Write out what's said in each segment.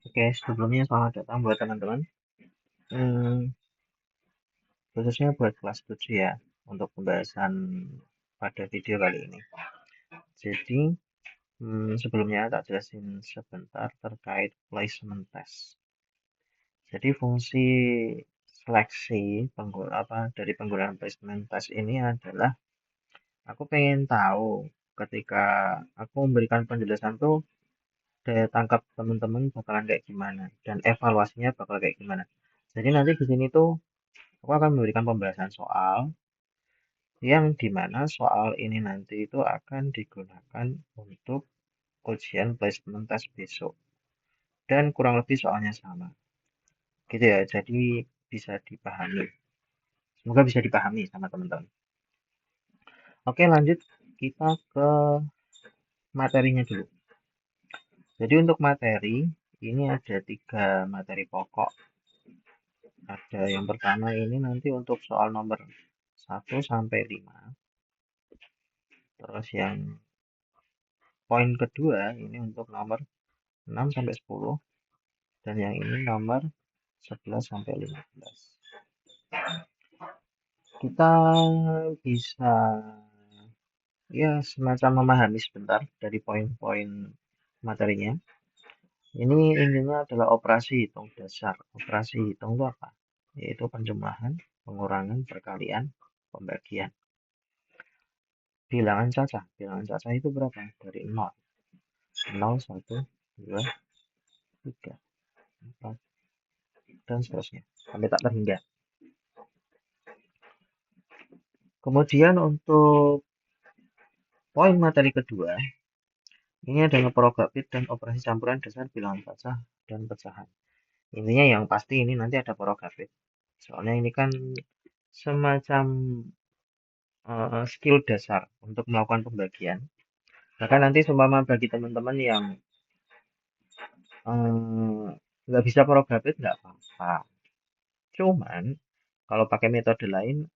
Oke, sebelumnya selamat datang buat teman-teman. Hmm, Khususnya buat kelas 7 ya, untuk pembahasan pada video kali ini. Jadi, sebelumnya tak jelasin sebentar terkait placement test. Jadi, fungsi seleksi dari penggunaan placement test ini adalah aku pengen tahu ketika aku memberikan penjelasan tuh daya tangkap teman-teman bakalan kayak gimana dan evaluasinya bakal kayak gimana. Jadi nanti di sini tuh aku akan memberikan pembahasan soal yang dimana soal ini nanti itu akan digunakan untuk ujian placement test besok dan kurang lebih soalnya sama gitu ya, jadi bisa dipahami, semoga bisa dipahami sama teman-teman. Oke, lanjut kita ke materinya dulu. Jadi untuk materi ini ada 3 materi pokok. Ada yang pertama ini nanti untuk soal nomor 1 sampai 5, terus yang poin kedua ini untuk nomor 6 sampai 10, dan yang ini nomor 11 sampai 15. Kita bisa ya semacam memahami sebentar dari poin-poin materinya. Ini intinya adalah operasi hitung dasar. Operasi hitung itu apa? Yaitu penjumlahan, pengurangan, perkalian, pembagian. Bilangan cacah. Bilangan cacah itu berapa? Dari 0. 0, 1, 2, 3, 4, dan seterusnya. Sampai tak terhingga. Kemudian untuk poin materi kedua, ini adalah progapit dan operasi campuran dasar bilangan cacah dan pecahan. Intinya yang pasti ini nanti ada progapit. Soalnya ini kan semacam skill dasar untuk melakukan pembagian. Bahkan nanti seumpama bagi teman-teman yang nggak bisa progapit nggak apa-apa. Cuman kalau pakai metode lain,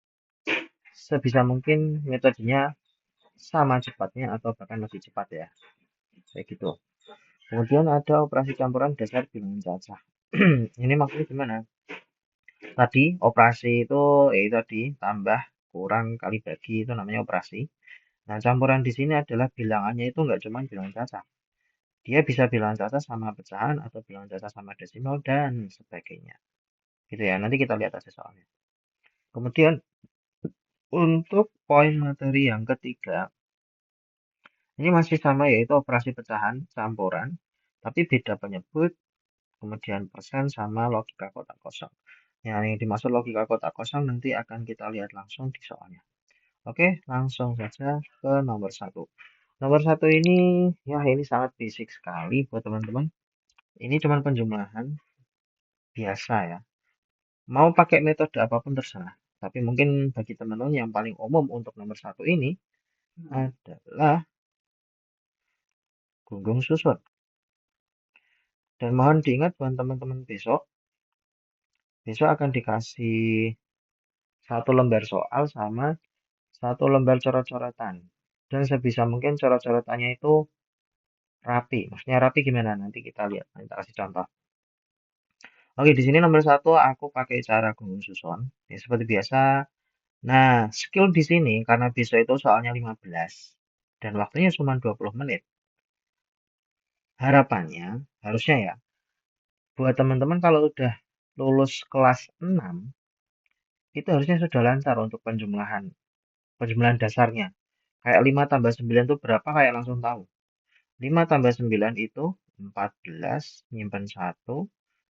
sebisa mungkin metodenya sama cepatnya atau bahkan lebih cepat ya. Kayak gitu. Kemudian ada operasi campuran dasar bilangan cacah. Ini maksudnya gimana? Tadi operasi itu tadi tambah, kurang, kali bagi itu namanya operasi. Nah, campuran di sini adalah bilangannya itu nggak cuma bilangan cacah. Dia bisa bilangan cacah sama pecahan atau bilangan cacah sama desimal dan sebagainya. Gitu ya. Nanti kita lihat aja soalnya. Kemudian untuk poin materi yang ketiga, ini masih sama yaitu operasi pecahan, campuran, tapi beda penyebut, kemudian persen sama logika kotak kosong. Yang dimaksud logika kotak kosong nanti akan kita lihat langsung di soalnya. Oke, langsung saja ke nomor 1. Nomor 1 ini, ya ini sangat basic sekali buat teman-teman. Ini cuma penjumlahan biasa ya. Mau pakai metode apapun terserah. Tapi mungkin bagi teman-teman yang paling umum untuk nomor 1 ini adalah gunggung susun. Dan mohon diingat buat teman-teman besok akan dikasih 1 lembar soal sama 1 lembar coret-coretan. Dan sebisa mungkin coret-coretannya itu rapi. Maksudnya rapi gimana? Nanti kita lihat. Nanti kita kasih contoh. Oke, di sini nomor 1 aku pakai cara gunggung susun. Ya, seperti biasa. Nah, skill di sini karena besok itu soalnya 15 dan waktunya cuma 20 menit. Harapannya, harusnya ya, buat teman-teman kalau udah lulus kelas 6, itu harusnya sudah lancar untuk penjumlahan dasarnya. Kayak 5 tambah 9 itu berapa kayak langsung tahu. 5 tambah 9 itu 14, nyimpen 1.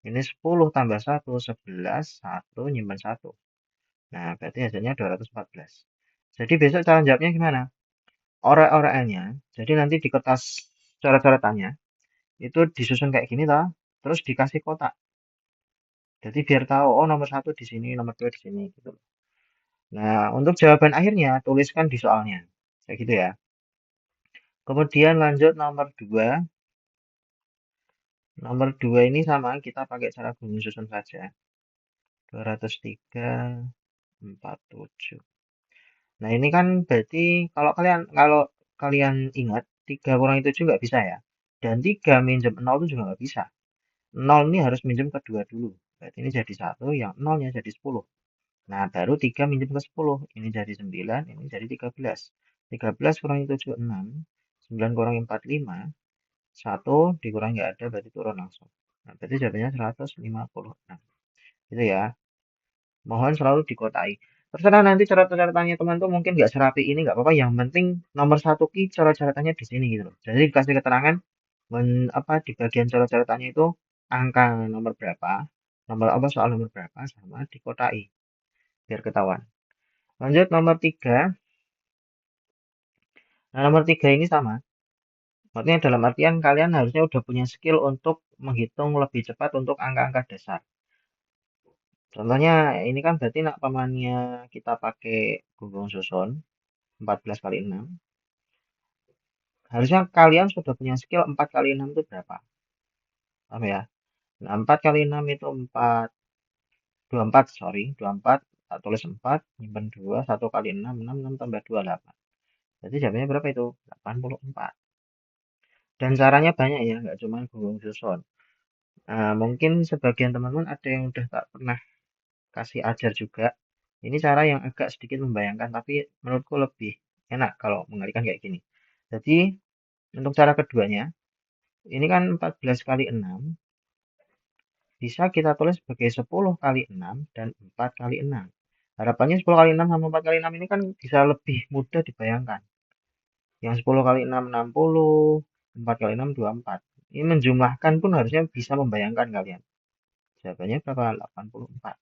Ini 10 tambah 1, 11, 1, nyimpen 1. Nah, berarti hasilnya 214. Jadi besok cara jawabnya gimana? Orek-orekannya, jadi nanti di kertas coret-coretannya, itu disusun kayak gini toh, terus dikasih kotak. Jadi biar tahu, oh nomor 1 di sini, nomor 2 di sini, gitu. Nah, untuk jawaban akhirnya, tuliskan di soalnya. Kayak gitu ya. Kemudian lanjut nomor 2. Nomor 2 ini sama, kita pakai cara gunggung susun saja. 203, 47. Nah, ini kan berarti kalau kalian ingat 3 kurangi 7 nggak bisa ya. Dan 3 minjem 0 itu juga nggak bisa. 0 ini harus minjem ke 2 dulu. Berarti ini jadi 1, yang 0-nya jadi 10. Nah, baru 3 minjem ke 10. Ini jadi 9, ini jadi 13. 13 kurangi 7, 6. 9 kurangi 4, 5. 1 dikurangi nggak ada, berarti turun langsung. Nah, berarti jawabannya 156. Gitu ya. Mohon selalu dikotai. Terserah nanti cara-caratannya teman tuh mungkin nggak serapi ini nggak apa-apa. Yang penting nomor satu ki cara-caratannya di sini gitu loh. Jadi dikasih keterangan di bagian cara-caratannya itu angka nomor berapa, nomor apa soal nomor berapa sama dikotai biar ketahuan. Lanjut nomor 3. Nah, nomor 3 ini sama. Maksudnya dalam artian kalian harusnya udah punya skill untuk menghitung lebih cepat untuk angka-angka dasar. Contohnya ini kan berarti nak pamannya kita pakai gunggung susun 14 kali 6. Harusnya kalian sudah punya skill 4 kali 6 itu berapa? Paham ya? Nah, 4 kali 6 itu 4, 24, sorry, 24, tak tulis 4, nyimpen 2, 1 kali 6, 6, 6 tambah 2, 8. Jadi jawabannya berapa itu? 84. Dan caranya banyak ya, nggak cuma gunggung susun. Nah, mungkin sebagian teman-teman ada yang udah tak pernah kasih ajar juga. Ini cara yang agak sedikit membayangkan, tapi menurutku lebih enak kalau mengalihkan kayak gini. Jadi, untuk cara keduanya, ini kan 14 kali 6, bisa kita tulis sebagai 10 kali 6 dan 4 kali 6. Harapannya 10 kali 6 sama 4 kali 6 ini kan bisa lebih mudah dibayangkan. Yang 10 kali 6, 60, 4 kali 6, 24. Ini menjumlahkan pun harusnya bisa membayangkan kalian. Jawabannya berapa? 84.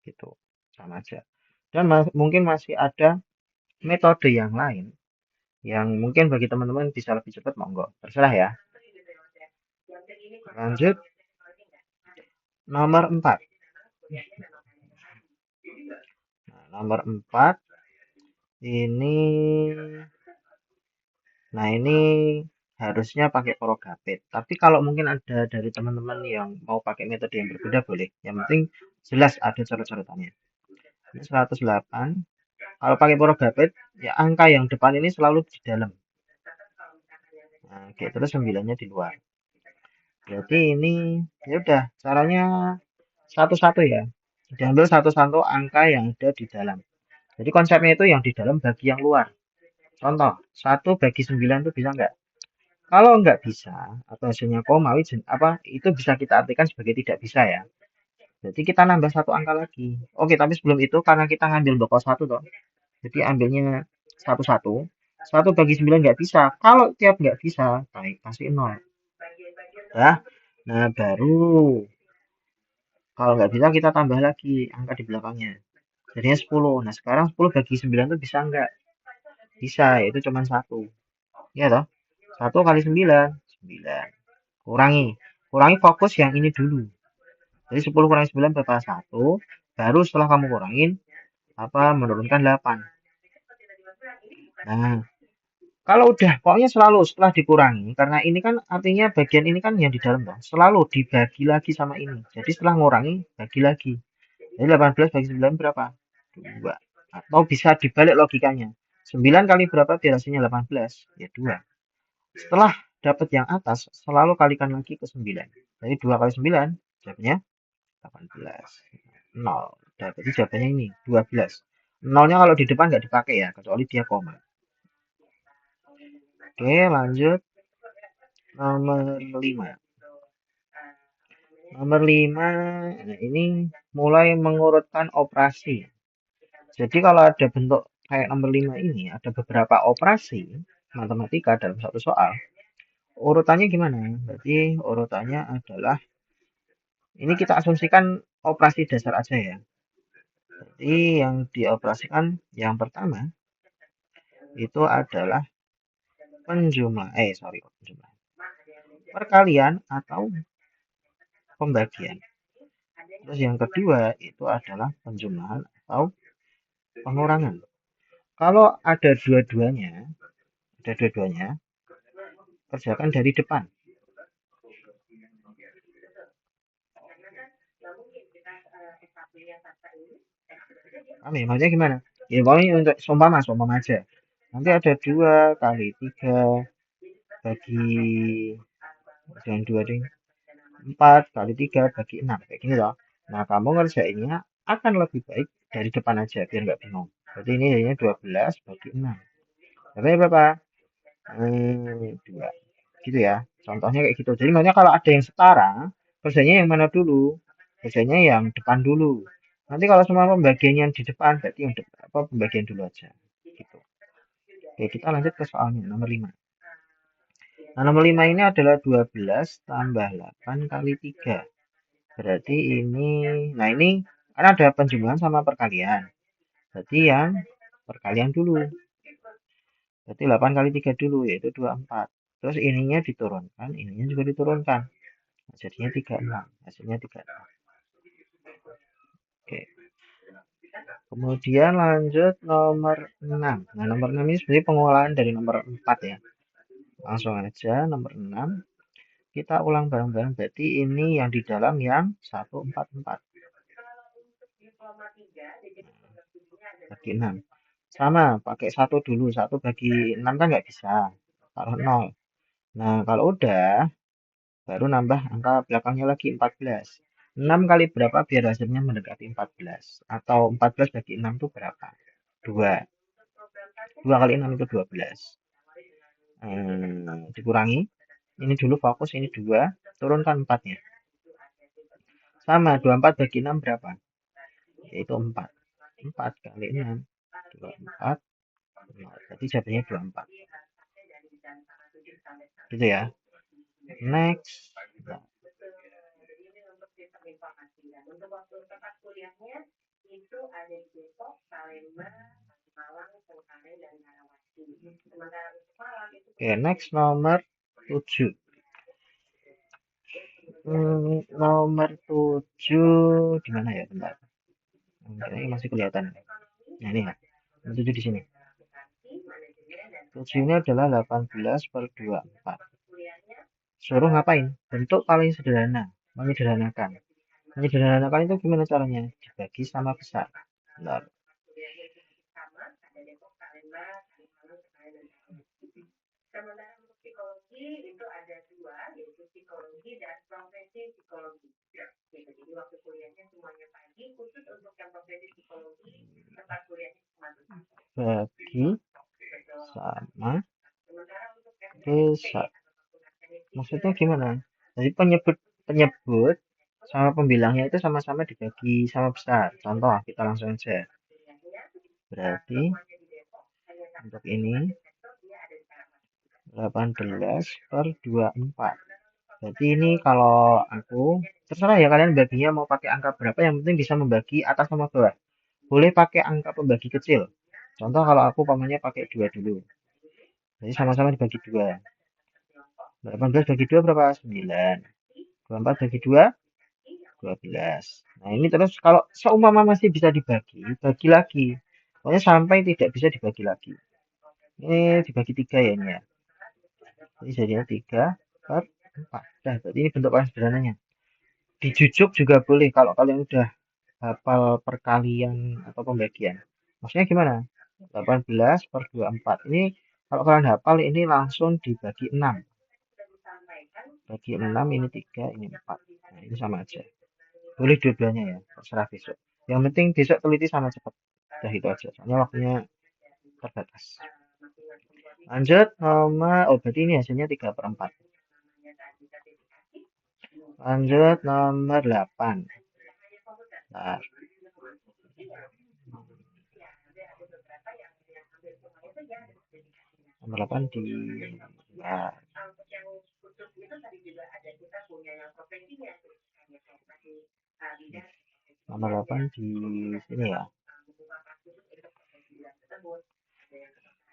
Gitu. Sama aja. Dan mungkin masih ada metode yang lain yang mungkin bagi teman-teman bisa lebih cepat, monggo. Terserah ya. Lanjut. Nomor 4. Nah, nomor 4 ini, nah ini harusnya pakai Progapit. Tapi kalau mungkin ada dari teman-teman yang mau pakai metode yang berbeda boleh. Yang penting jelas ada coret-coretannya. Ini 108. Kalau pakai Progapit, ya angka yang depan ini selalu di dalam. Nah, oke, terus 9-nya di luar. Berarti ini ya udah caranya satu-satu ya. Diambil satu-satu angka yang ada di dalam. Jadi konsepnya itu yang di dalam bagi yang luar. Contoh, 1 bagi 9 itu bisa nggak? Kalau nggak bisa, atau hasilnya koma, itu bisa kita artikan sebagai tidak bisa ya. Jadi kita nambah satu angka lagi. Oke, tapi sebelum itu, karena kita ngambil bakal satu toh. Jadi ambilnya satu-satu. 1 bagi 9 nggak bisa. Kalau tiap nggak bisa, baik, kasih 0. Ya. Nah, baru kalau nggak bisa kita tambah lagi angka di belakangnya. Jadinya 10. Nah, sekarang 10 bagi 9 itu bisa nggak? Bisa, yaitu cuma 1. Ya toh? 1 kali 9, 9. Kurangi. Kurangi fokus yang ini dulu. Jadi 10 kurangi 9 berapa? 1. Baru setelah kamu kurangin, menurunkan 8. Nah, kalau udah, pokoknya selalu setelah dikurangi, karena ini kan artinya bagian ini kan yang di dalam toh, selalu dibagi lagi sama ini. Jadi setelah ngurangi, bagi lagi. Jadi 18 bagi 9 berapa? 2. Atau bisa dibalik logikanya. 9 kali berapa biar hasilnya 18? Ya 2. Setelah dapat yang atas, selalu kalikan lagi ke 9. Jadi 2 kali 9, jawabnya 18. 0. Jadi jawabannya ini, 12. 0-nya kalau di depan nggak dipakai ya, kecuali dia koma. Oke, lanjut. Nomor 5. Nomor 5, nah ini mulai mengurutkan operasi. Jadi kalau ada bentuk kayak nomor 5 ini, ada beberapa operasi matematika dalam satu soal. Urutannya gimana? Berarti urutannya adalah, ini kita asumsikan operasi dasar aja ya. Jadi yang dioperasikan yang pertama itu adalah perkalian atau pembagian. Terus yang kedua itu adalah penjumlahan atau pengurangan. Kalau ada dua-duanya, kerjakan dari depan. Maksudnya gimana? Ya pokoknya untuk seumpama aja. Nanti ada 2 kali 3 bagi, jangan 2 deh. 4 kali 3 bagi 6. Kayak gini loh. Nah, kamu ngerjainnya akan lebih baik dari depan aja, biar nggak bingung. Berarti ini jadinya 12 bagi 6. Berarti berapa? 2. Gitu ya. Contohnya kayak gitu. Jadi makanya kalau ada yang setara, kerjanya yang mana dulu? Kerjanya yang depan dulu. Nanti kalau semua pembagian yang di depan, berarti yang depan, apa pembagian dulu aja. Gitu. Oke, kita lanjut ke soalnya nomor 5. Nah, nomor 5 ini adalah 12 tambah 8 kali 3. Berarti ini, nah ini kan ada penjumlahan sama perkalian. Berarti yang perkalian dulu. Berarti 8 kali 3 dulu, yaitu 24. Terus ininya diturunkan, ininya juga diturunkan. Nah, jadinya 36. Hasilnya 36. Oke. Kemudian lanjut nomor 6. Nah, nomor 6 ini sebenarnya pengolahan dari nomor 4 ya. Langsung aja nomor 6. Kita ulang bareng-bareng. Berarti ini yang di dalam yang 144. Bagi 6. Sama, pakai 1 dulu. 1 bagi 6 kan nggak bisa. Taruh 0. Nah, kalau udah, baru nambah angka belakangnya lagi 14. 6 kali berapa biar hasilnya mendekati 14? Atau 14 bagi 6 itu berapa? 2. 2 kali 6 itu 12. Dikurangi. Ini dulu fokus, ini 2. Turunkan 4-nya. Sama, 24 bagi 6 berapa? Yaitu 4. 4 kali 6. 24. Jadi jadinya 24. Gitu ya. Next. Nah, oke, next nomor 7. Nomor 7 di mana ya? Bentar. Ini masih kelihatan. Nah, ini ya. Nomor 7 di sini. 7 ini adalah 18 per 24. Suruh ngapain? Bentuk paling sederhana. Menyederhanakan. Menyederhanakan itu gimana caranya? Dibagi sama besar. Bentar. Bagi sama besar. Maksudnya gimana? Jadi penyebut sama pembilangnya itu sama-sama dibagi sama besar. Contoh, kita langsung aja. Berarti untuk ini 18 per 24. Berarti ini kalau aku, terserah ya kalian baginya mau pakai angka berapa, yang penting bisa membagi atas sama bawah. Boleh pakai angka pembagi kecil. Contoh kalau aku pamannya pakai 2 dulu. Jadi sama-sama dibagi 2. 18 bagi 2 berapa? 9. 24 bagi 2, 12. Nah, ini terus kalau seumpama masih bisa dibagi, bagi lagi. Pokoknya sampai tidak bisa dibagi lagi. Ini dibagi 3 ya ini ya. Jadi jadinya 3 per 4. Nah, berarti ini bentuk paling sederhananya. Dijujuk juga boleh kalau kalian udah hafal perkalian atau pembagian. Maksudnya gimana? 18 per 24. Ini kalau kalian hafal ini langsung dibagi 6. Bagi 6 ini 3, ini 4. Nah, ini sama aja. Boleh dua-duanya ya, terserah besok. Yang penting besok teliti sama cepat. Udah itu aja. Soalnya waktunya terbatas. Lanjut nomor, oh berarti ini hasilnya 3 per 4. Lanjut nomor 8. Nah, nomor 8 di nah, nomor 8 di sini ya.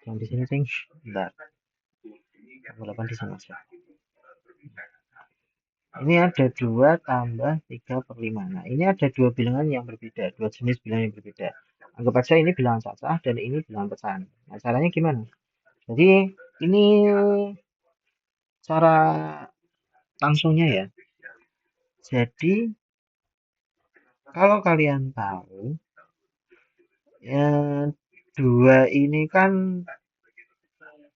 Yang di sini sing, bentar. Nomor 8 di sini aja. Ini ada 2 tambah 3 per 5. Nah, ini ada dua bilangan yang berbeda, dua jenis bilangan yang berbeda. Anggap aja ini bilangan cacah dan ini bilangan pecahan. Nah, caranya gimana? Jadi, ini cara langsungnya ya. Jadi, kalau kalian tahu, ya, 2 ini kan,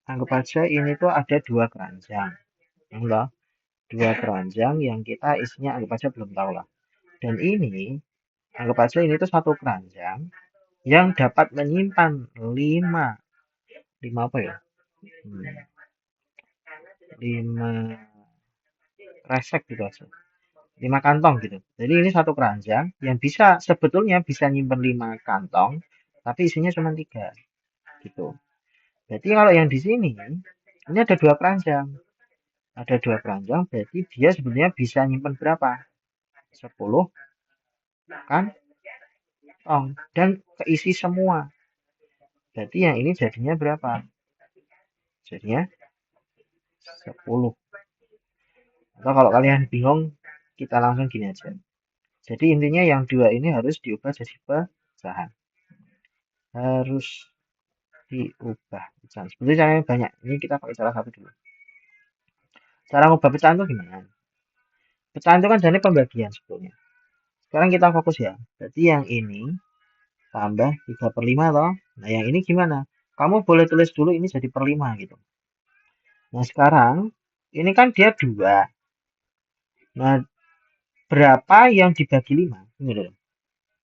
anggap aja ini tuh ada 2 keranjang. Enggak. dua keranjang yang kita isinya anggap aja belum tahu lah. Dan ini, anggap aja ini tuh satu keranjang yang dapat menyimpan 5 apa ya? 5 resek gitu aja. 5 kantong gitu. Jadi ini satu keranjang yang sebetulnya bisa nyimpen 5 kantong, tapi isinya cuma 3 gitu. Jadi kalau yang di sini ini ada 2 keranjang. Ada 2 keranjang, berarti dia sebenarnya bisa nyimpen berapa? 10 kantong dan keisi semua. Berarti yang ini jadinya berapa? Jadinya 10. Atau kalau kalian bingung, kita langsung gini aja. Jadi intinya yang 2 ini harus diubah jadi pecahan. Harus diubah pecahan. Sebenarnya caranya banyak. Ini kita pakai cara satu dulu. Cara ngubah pecahan itu gimana? Pecahan itu kan jadi pembagian sebetulnya. Sekarang kita fokus ya. Berarti yang ini tambah 3/5 toh. Nah yang ini gimana? Kamu boleh tulis dulu ini jadi per 5 gitu. Nah sekarang ini kan dia 2. Nah berapa yang dibagi 5? Ini loh.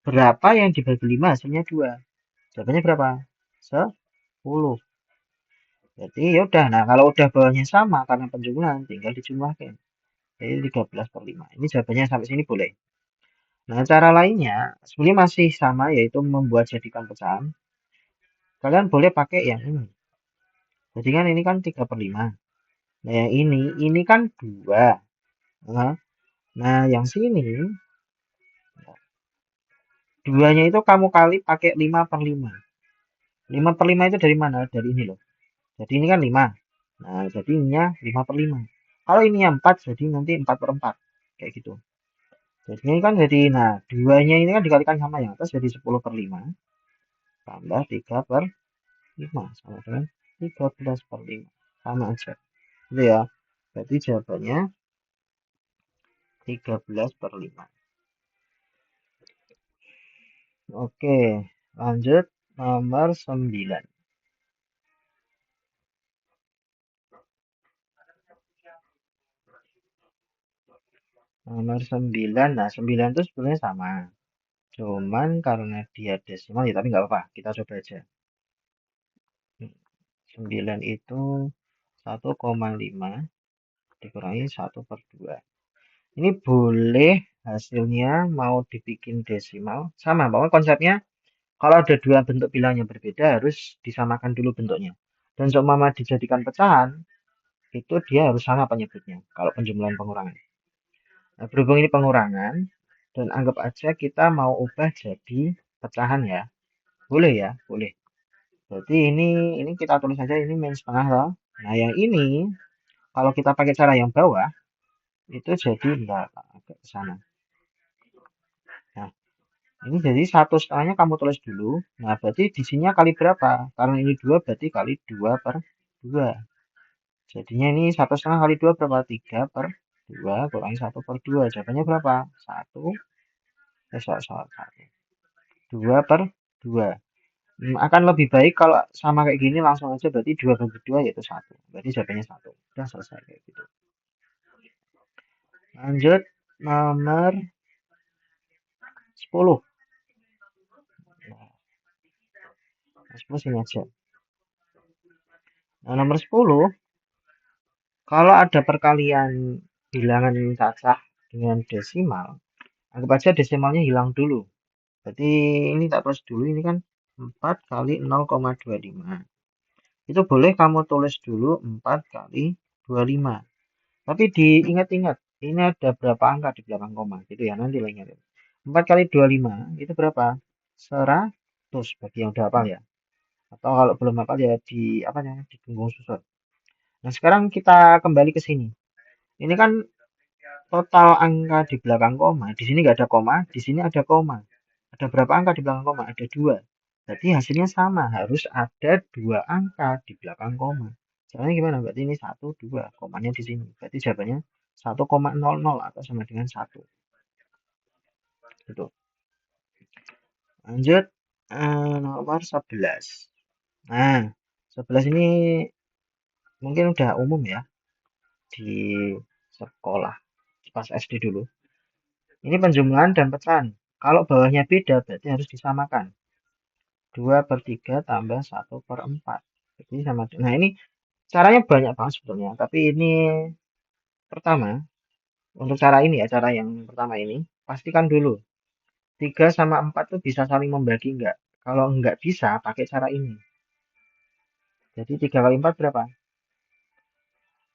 Berapa yang dibagi 5 hasilnya 2? Jawabannya berapa? 10. Jadi yaudah. Nah kalau udah bawahnya sama karena penjumlahan tinggal dijumlahkan. Jadi 13/5. Ini jawabannya sampai sini boleh. Nah cara lainnya sebenarnya masih sama, yaitu membuat jadikan pecahan. Kalian boleh pakai yang ini. Jadi kan ini kan 3/5. Nah yang ini kan 2. Nah yang sini 2-nya itu kamu kali pakai 5/5. 5/5 itu dari mana? Dari ini loh. Jadi ini kan 5. Nah jadi ininya 5/5. Kalau ininya 4, jadi nanti 4/4. Kayak gitu. Jadi ini kan jadi, nah 2-nya ini kan dikalikan sama yang atas, jadi 10/5 tambah 3/5 sama dengan 13/5. Sama aja. Itu ya. Berarti jawabannya 13/5. Oke, lanjut nomor 9. Nomor 9. Nah, 9 itu sebenarnya sama. Cuman karena dia desimal ya, tapi nggak apa-apa. Kita coba aja. 9 itu 1,5 dikurangi 1/2. Ini boleh hasilnya mau dibikin desimal. Sama, pokoknya konsepnya kalau ada dua bentuk bilang yang berbeda harus disamakan dulu bentuknya. Dan seumpama dijadikan pecahan, itu dia harus sama penyebutnya. Kalau penjumlahan pengurangan. Nah, berhubung ini pengurangan, dan anggap aja kita mau ubah jadi pecahan ya. Boleh ya? Boleh. Berarti ini kita tulis saja ini min setengah loh. Nah, yang ini kalau kita pakai cara yang bawah, itu jadi enggak agak ke sana. Nah, ini jadi 1/2-nya kamu tulis dulu. Nah, berarti di sini kali berapa? Karena ini 2 berarti kali 2/2. Jadinya ini 1/2 kali 2 berapa? 3/2 kurangi 1/2. Jawabannya berapa? 1. 2/2. Akan lebih baik kalau sama kayak gini langsung aja, berarti 2/2 yaitu 1. Berarti jawabannya 1. Udah selesai kayak gitu. Lanjut nomor 10. Nah, 10 sini aja. Nah, nomor 10, kalau ada perkalian bilangan cacah dengan desimal, anggap aja desimalnya hilang dulu. Berarti ini tak tulis dulu, ini kan 4 kali 0,25. Itu boleh kamu tulis dulu 4 kali 25. Tapi diingat-ingat, ini ada berapa angka di belakang koma, gitu ya, nanti lah ingat. 4 kali 25 itu berapa? 100 bagi yang udah hafal ya. Atau kalau belum hafal ya di apa namanya, di gunggung susun. Nah, sekarang kita kembali ke sini. Ini kan total angka di belakang koma. Di sini nggak ada koma, di sini ada koma. Ada berapa angka di belakang koma? Ada 2. Berarti hasilnya sama, harus ada 2 angka di belakang koma. Caranya gimana? Berarti ini 1, 2, komanya di sini. Berarti jawabannya 1,00 atau sama dengan 1. Gitu. Lanjut nomor 11. Nah, 11 ini mungkin udah umum ya. Di sekolah pas SD dulu. Ini penjumlahan dan pecahan. Kalau bawahnya beda berarti harus disamakan. 2/3 tambah 1/4. Jadi sama. Nah, ini caranya banyak banget sebetulnya. Tapi ini pertama, untuk cara ini ya, cara yang pertama ini, pastikan dulu 3 sama 4 tuh bisa saling membagi enggak. Kalau enggak bisa, pakai cara ini. Jadi 3 kali 4 berapa?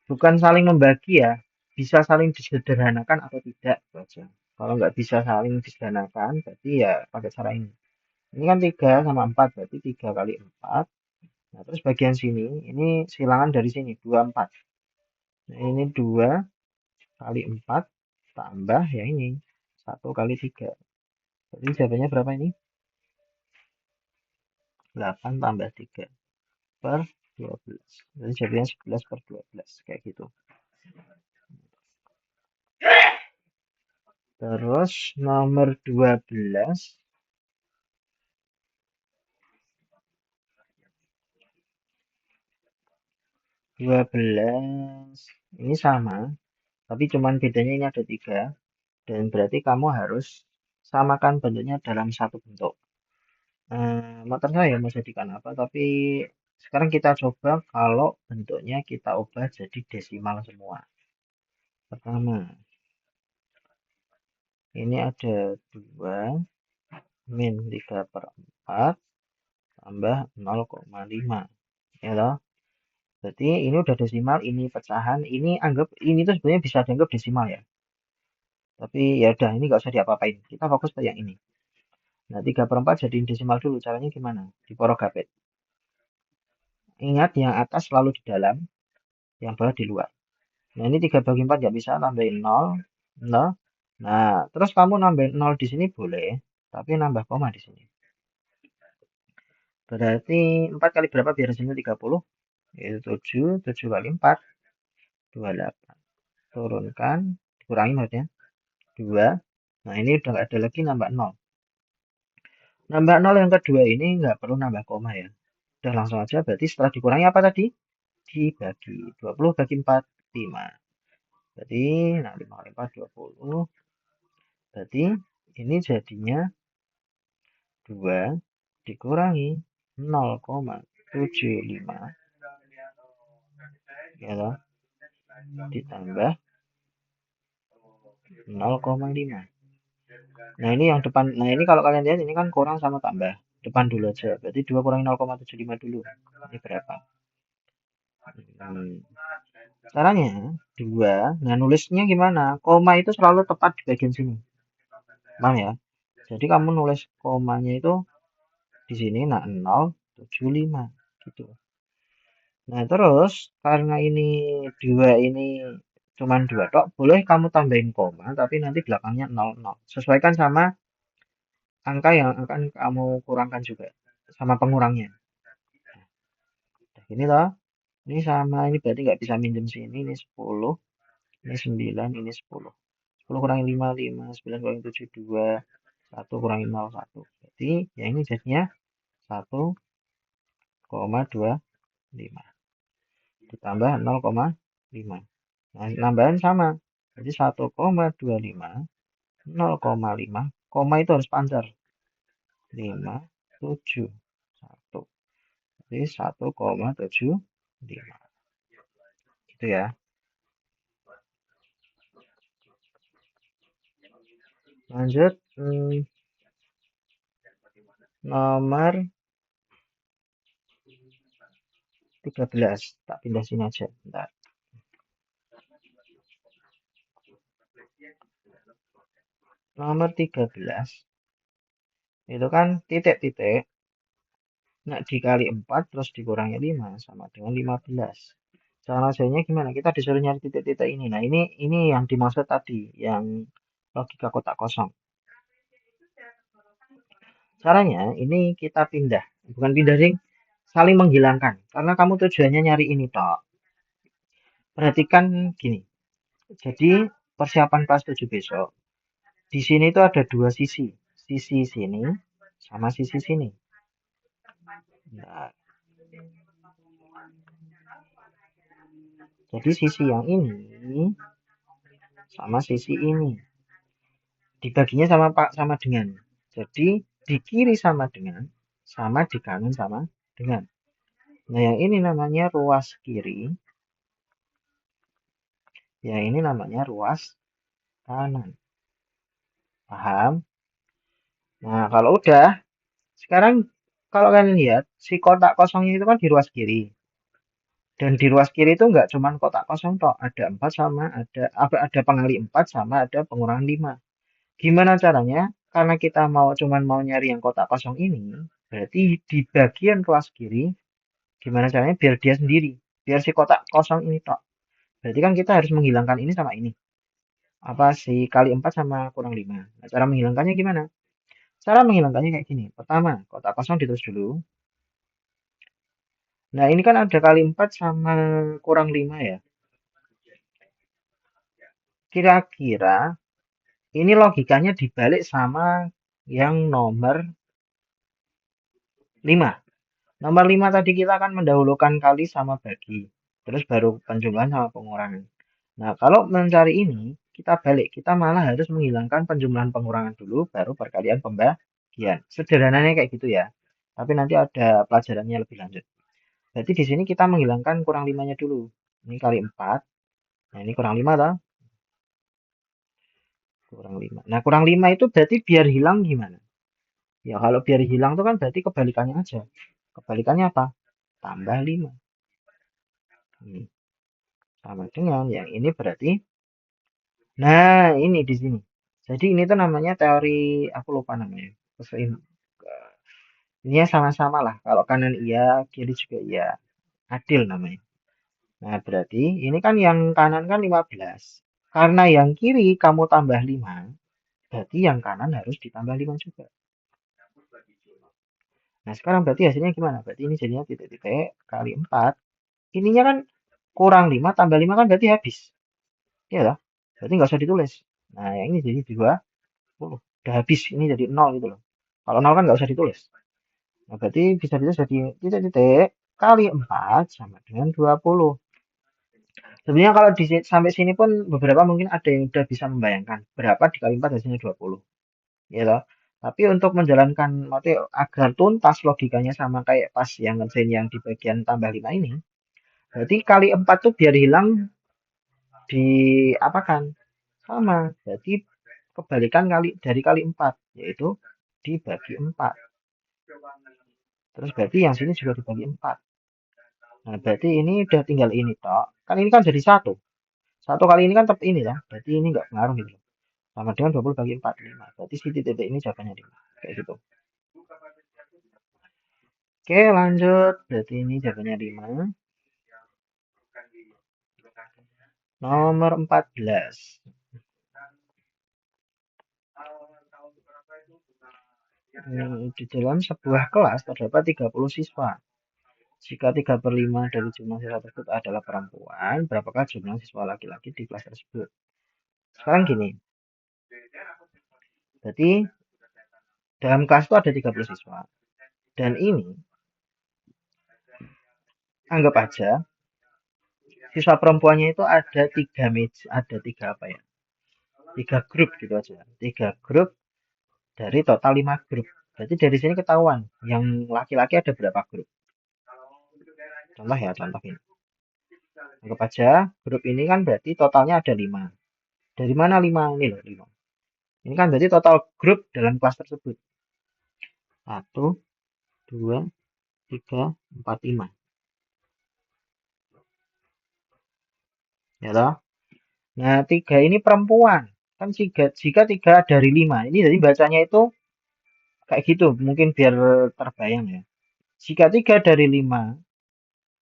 Bukan saling membagi ya, bisa saling disederhanakan atau tidak. Baca. Kalau nggak bisa saling disederhanakan, berarti ya pakai cara ini. Ini kan 3 sama 4, berarti 3 kali 4. Nah, terus bagian sini, ini silangan dari sini, 24. Nah, ini 2 kali 4 tambah ya ini, 1 kali 3. Jadi jawabannya berapa ini? 8 tambah 3 per 12. Jadi jawabannya 11 per 12. Kayak gitu. Terus nomor 12. 12 ini sama, tapi cuman bedanya ini ada 3, dan berarti kamu harus samakan bentuknya dalam satu bentuk. Mau terserah ya mau jadikan apa, tapi sekarang kita coba kalau bentuknya kita ubah jadi desimal semua. Pertama, ini ada 2 min 3/4 tambah 0,5, ya toh? Berarti ini udah desimal, ini pecahan, ini anggap ini tuh sebenarnya bisa dianggap desimal ya. Tapi ya udah, ini nggak usah diapa-apain. Kita fokus ke yang ini. Nah, 3/4 jadiin desimal dulu. Caranya gimana? Di porogapet. Ingat yang atas selalu di dalam, yang bawah di luar. Nah, ini 3/4 nggak bisa, nambahin 0, 0. Nah, terus kamu nambahin 0 di sini boleh, tapi nambah koma di sini. Berarti 4 kali berapa biar hasilnya 30? Itu 7, 7 kali 4, 28. Turunkan, dikurangi maksudnya, 2. Nah, ini udah nggak ada lagi nambah 0. Nambah 0 yang kedua ini nggak perlu nambah koma ya. Udah langsung aja, berarti setelah dikurangi apa tadi? Dibagi. 20 bagi 4, 5. Berarti, nah 5 kali 4, 20. Berarti ini jadinya 2 dikurangi 0,75. Ya loh, ditambah 0,5. Nah, ini yang depan. Nah, ini kalau kalian lihat ini kan kurang sama tambah. Depan dulu aja. Berarti 2 kurangi 0,75 dulu. Ini berapa? Caranya 2. Nah, nulisnya gimana? Koma itu selalu tepat di bagian sini. Paham ya? Jadi kamu nulis komanya itu di sini, nah 0,75 gitu. Nah, terus karena ini 2 ini cuman 2 tok, boleh kamu tambahin koma, tapi nanti belakangnya 00. Sesuaikan sama angka yang akan kamu kurangkan juga, sama pengurangnya. Nah, ini loh. Ini sama, ini berarti nggak bisa minjem sini, ini 10, ini 9, ini 10. 10 kurangi 5, 5, 9 kurangi 7, 2, 1 kurangi 0, 1. Berarti ya ini jadinya 1,25 ditambah 0,5. Nah, nambahan sama. Jadi 1,25, 0,5, koma itu harus pancar. 5, 7, 1. Jadi 1,75. Gitu ya. Lanjut. Nomor 13. Tak pindah sini aja. Bentar. Nomor 13. Itu kan titik-titik. Nah, dikali 4 terus dikurangi 5 sama dengan 15. Cara caranya gimana? Kita disuruh nyari titik-titik ini. Nah, ini yang dimaksud tadi, yang logika kotak kosong. Caranya ini kita pindah. Bukan pindah sih, saling menghilangkan. Karena kamu tujuannya nyari ini toh. Perhatikan gini. Jadi persiapan kelas 7 besok. Di sini itu ada dua sisi. Sisi sini sama sisi sini. Nah, jadi sisi yang ini sama sisi ini. Dibaginya sama dengan. Jadi di kiri sama dengan, sama di kanan sama dengan. Nah, yang ini namanya ruas kiri, yang ini namanya ruas kanan. Paham? Nah, kalau udah, sekarang kalau kalian lihat, si kotak kosongnya itu kan di ruas kiri. Dan di ruas kiri itu nggak cuma kotak kosong toh, ada 4 sama ada pengali 4 sama ada pengurangan 5. Gimana caranya? Karena kita mau nyari yang kotak kosong ini, berarti di bagian ruas kiri, gimana caranya biar dia sendiri, biar si kotak kosong ini tok. Berarti kan kita harus menghilangkan ini sama ini. Apa sih kali 4 sama kurang 5. Nah, cara menghilangkannya gimana? Cara menghilangkannya kayak gini. Pertama, kotak kosong ditulis dulu. Nah, ini kan ada kali 4 sama kurang 5 ya. Kira-kira ini logikanya dibalik sama yang nomor 5. Nomor 5 tadi kita akan mendahulukan kali sama bagi. Terus baru penjumlahan sama pengurangan. Nah, kalau mencari ini, kita balik. Kita malah harus menghilangkan penjumlahan pengurangan dulu, baru perkalian pembagian. Sederhananya kayak gitu ya. Tapi nanti ada pelajarannya lebih lanjut. Berarti di sini kita menghilangkan kurang 5-nya dulu. Ini kali 4. Nah, ini kurang 5 toh. Kurang 5. Nah, kurang 5 itu berarti biar hilang gimana? Ya, kalau biar hilang itu kan berarti kebalikannya aja. Kebalikannya apa? Tambah 5. Ini sama dengan yang ini berarti. Nah, ini di sini. Jadi ini tuh namanya teori, aku lupa namanya. Ini sama-sama lah. Kalau kanan iya, kiri juga iya. Adil namanya. Nah, berarti ini kan yang kanan kan 15. Karena yang kiri kamu tambah 5, berarti yang kanan harus ditambah 5 juga. Nah, sekarang berarti hasilnya gimana? Berarti ini jadinya titik-titik kali 4. Ininya kan kurang 5 tambah 5 kan berarti habis. Iya lah. Berarti nggak usah ditulis. Nah, yang ini jadi 20. Udah habis. Ini jadi 0 gitu loh. Kalau 0 kan nggak usah ditulis. Nah, berarti bisa-bisa jadi titik-titik kali 4 sama dengan 20. Sebenarnya kalau sampai sini pun beberapa mungkin ada yang udah bisa membayangkan berapa dikali 4 hasilnya 20. Ya toh? Tapi untuk menjalankan maksudnya agar tuntas logikanya sama kayak pas yang ngerjain yang di bagian tambah 5 ini, berarti kali 4 tuh biar hilang diapakan? Sama. Berarti kebalikan dari kali 4, yaitu dibagi 4. Terus berarti yang sini juga dibagi 4. Nah, berarti ini udah tinggal ini toh. Kan ini kan jadi 1. 1 kali ini kan tetap ini ya. Berarti ini nggak pengaruh gitu. Sama dengan 20 bagi 4, 5. Berarti si titik ini jawabannya 5. Kayak gitu. Oke, lanjut. Berarti ini jawabannya 5. Nomor 14. Di dalam sebuah kelas terdapat 30 siswa. Jika 3/5 dari jumlah siswa tersebut adalah perempuan, berapakah jumlah siswa laki-laki di kelas tersebut? Sekarang gini, berarti dalam kelas itu ada 30 siswa. Dan ini, anggap aja, siswa perempuannya itu ada 3 apa ya? 3 grup gitu aja. 3 grup dari total 5 grup. Berarti dari sini ketahuan, yang laki-laki ada berapa grup. Contoh ya, contoh ini. Anggap aja, grup ini kan berarti totalnya ada 5. Dari mana 5? Ini loh, 5. Ini kan berarti total grup dalam kelas tersebut. 1, 2, 3, 4, 5. Ya toh? Nah, 3 ini perempuan. Kan jika 3 dari 5. Ini jadi bacanya itu kayak gitu. Mungkin biar terbayang ya. Jika 3 dari 5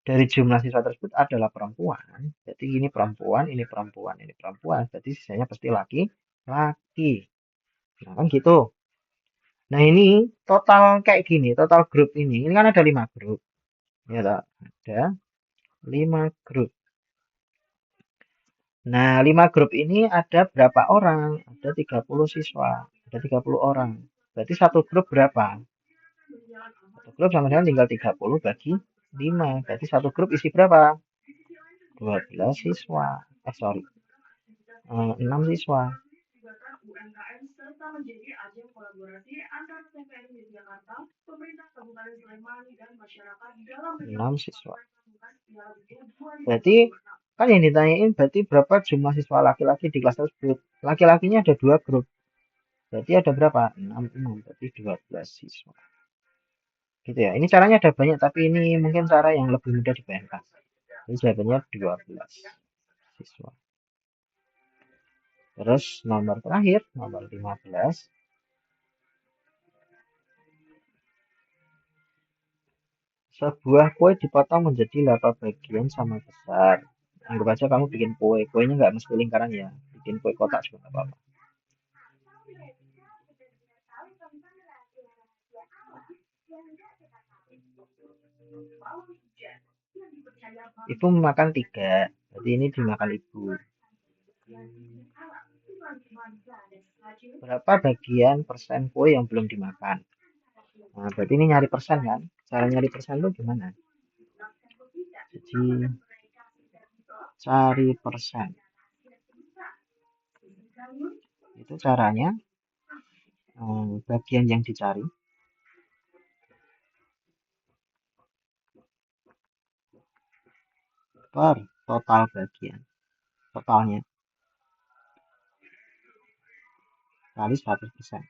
dari jumlah siswa tersebut adalah perempuan, berarti ini perempuan, ini perempuan, ini perempuan. Berarti sisanya pasti laki-laki. Nah, kan gitu. Nah, ini total kayak gini, total grup ini kan ada 5 grup. Ya toh? Ada 5 grup. Nah, 5 grup ini ada berapa orang? Ada 30 siswa. Ada 30 orang. Berarti satu grup berapa? Satu grup sama dengan tinggal 30 bagi 5. Berarti satu grup isi berapa? 12 siswa. Sorry. 6 siswa. 6 siswa. Berarti kan yang ditanyain berarti berapa jumlah siswa laki-laki di kelas tersebut. Laki-lakinya ada 2 grup. Berarti ada berapa? 6, berarti 12 siswa. Gitu ya. Ini caranya ada banyak, tapi ini mungkin cara yang lebih mudah dibayangkan. Ini jawabannya 12 siswa. Terus nomor terakhir, nomor 15. Sebuah kue dipotong menjadi 8 bagian sama besar. Anggap aja kamu bikin kue. Kuenya nggak mesti lingkaran ya. Bikin kue kotak juga nggak apa-apa. Ibu memakan 3. Berarti ini dimakan ibu. Berapa bagian persen kue yang belum dimakan? Nah, berarti ini nyari persen kan? Cara nyari persen itu gimana? Jadi, cari persen. Itu caranya, bagian yang dicari per total bagian. Totalnya kali 100%.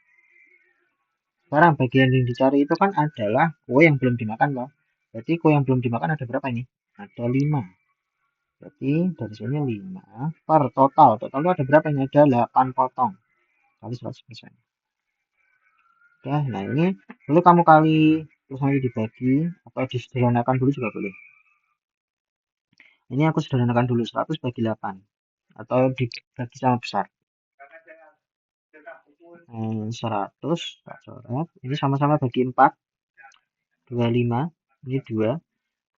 Sekarang bagian yang dicari itu kan adalah kue yang belum dimakan loh. Berarti kue yang belum dimakan ada berapa ini? Ada 5. Berarti dari sini 5 per total. Total itu ada berapa ini? Ada 8 potong. Kali 100%. Oke, nah ini dulu kamu kali terus nanti dibagi atau disederhanakan dulu juga boleh. Ini aku sederhanakan dulu 100 bagi 8 atau dibagi sama besar. 100 tak coret. Ini sama-sama bagi 4. 25 ini 2.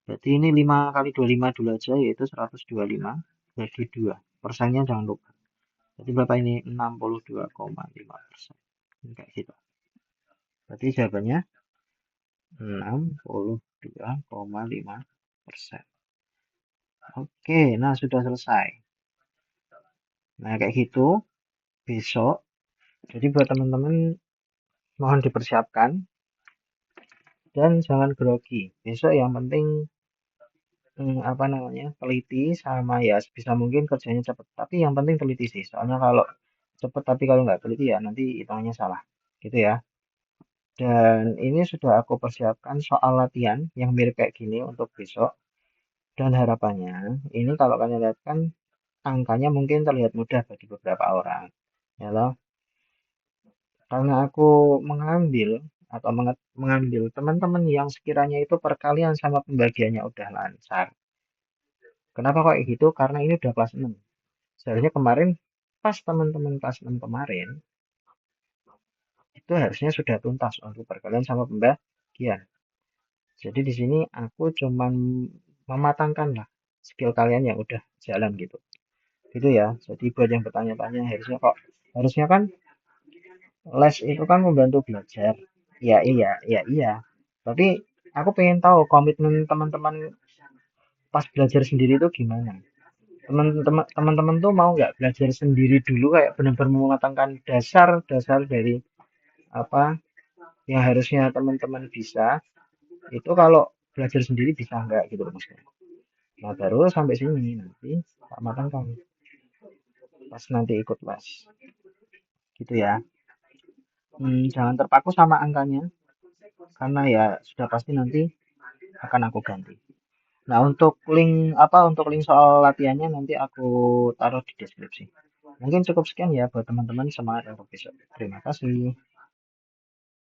Berarti ini 5 kali 25 dulu aja, yaitu 125 bagi 2. Persennya jangan lupa. Jadi berapa ini? 62,5%. Kayak gitu. Berarti jawabannya 62,5%. Oke, nah sudah selesai. Nah kayak gitu. Besok, jadi buat teman-teman mohon dipersiapkan dan jangan grogi. Besok yang penting apa namanya, teliti sama ya bisa mungkin kerjanya cepet. Tapi yang penting teliti sih. Soalnya kalau cepet tapi kalau nggak teliti ya nanti hitungannya salah. Gitu ya. Dan ini sudah aku persiapkan soal latihan yang mirip kayak gini untuk besok. Dan harapannya ini kalau kalian lihat kan angkanya mungkin terlihat mudah bagi beberapa orang. Ya loh. Karena aku mengambil atau mengambil teman-teman yang sekiranya itu perkalian sama pembagiannya udah lancar. Kenapa kok kayak gitu? Karena ini udah kelas 6. Seharusnya kemarin pas teman-teman kelas 6 kemarin itu harusnya sudah tuntas untuk perkalian sama pembagian. Jadi di sini aku cuman mematangkan lah skill kalian yang udah jalan gitu. Gitu ya. Jadi buat yang bertanya-tanya harusnya kan les itu kan membantu belajar. Ya iya, ya iya. Tapi aku pengen tahu komitmen teman-teman pas belajar sendiri itu gimana. Teman-teman tuh mau nggak belajar sendiri dulu kayak benar-benar mematangkan dasar-dasar dari apa yang harusnya teman-teman bisa itu kalau belajar sendiri bisa nggak gitu loh maksudnya. Nah baru sampai sini nanti tak matangkan pas nanti ikut les gitu ya. Jangan terpaku sama angkanya karena ya sudah pasti nanti akan aku ganti. Nah, untuk link soal latihannya nanti aku taruh di deskripsi. Mungkin cukup sekian ya buat teman-teman, semangat untuk besok. Terima kasih.